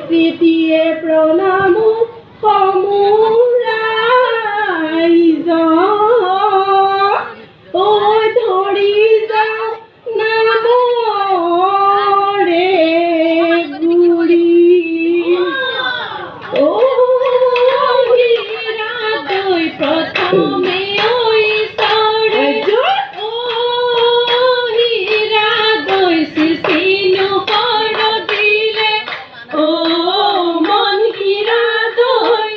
প্ৰীতিয়ে প্ৰণাম সমুৰাইজ ঐ ধৰি যাওঁ নামৰে গুৰি ঐ হীৰা দৈ প্ৰথমে ঐচৰে ঐ হীৰা দৈ চিচিনো কৰ দিলে ঐ মন হীৰা দৈ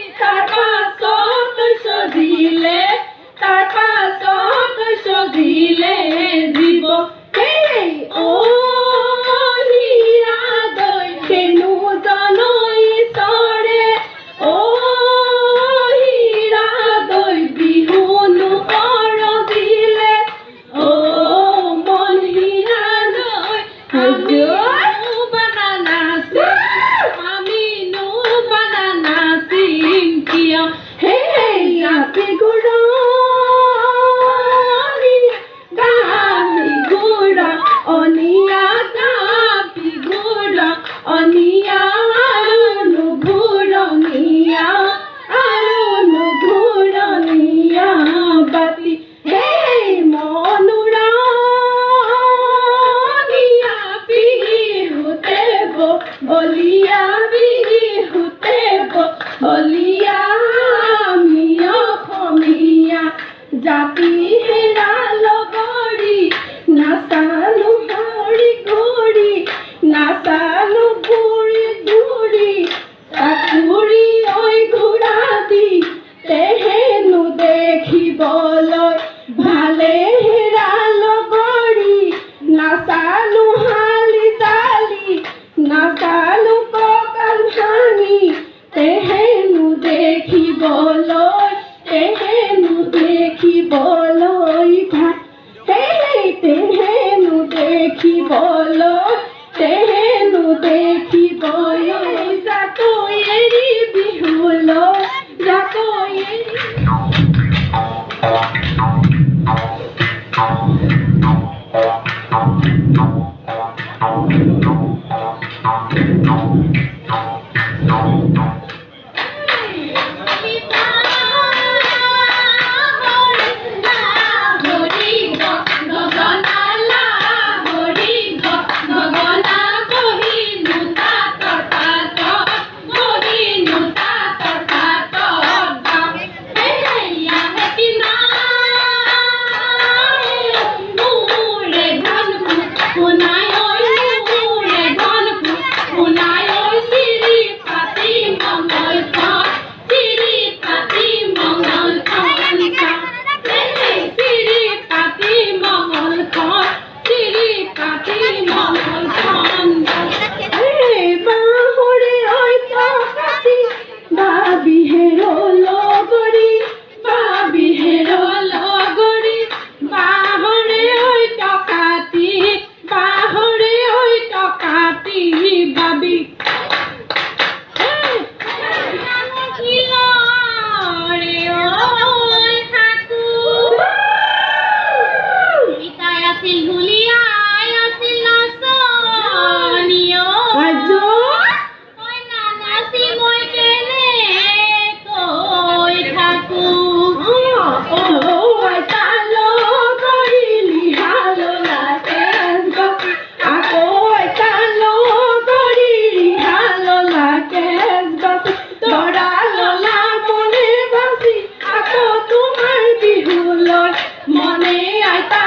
তাৰ পাছত সজিলে জীৱ হেই ঐ হীৰা দৈ কেনু জনৈ চৰে ঐ হীৰা দৈ বিহুনো কৰ দিলে ঐ মন হীৰা দৈ আমিনো বানানা চিম কিয় হেই আপি গুড়া অনিয়া কাপি গুড়া অনিয়া আৰুনো ঘূৰণীয়া বাতি হেই মনুৰণীয়া বিহুতে বলিয়া বিহুতে বলিয়া আমি অসমীয়া জাতি হেৰা লগৰী নাচালো হৰি ঘূৰি নাচালো ঘূৰি ঘূৰি ঘূৰি ঐ ঘূৰা দি তেহেনো দেখিবলৈ ভালে হেৰা লগৰী নাচালো হালি তালি নাচালো কঁকাল ভাঙি তেহেনো দেখিবলৈ তেহেনো দেখিবলৈ জাকৈ এৰি বিহুলৈ জাকৈ এৰি মনে আইতা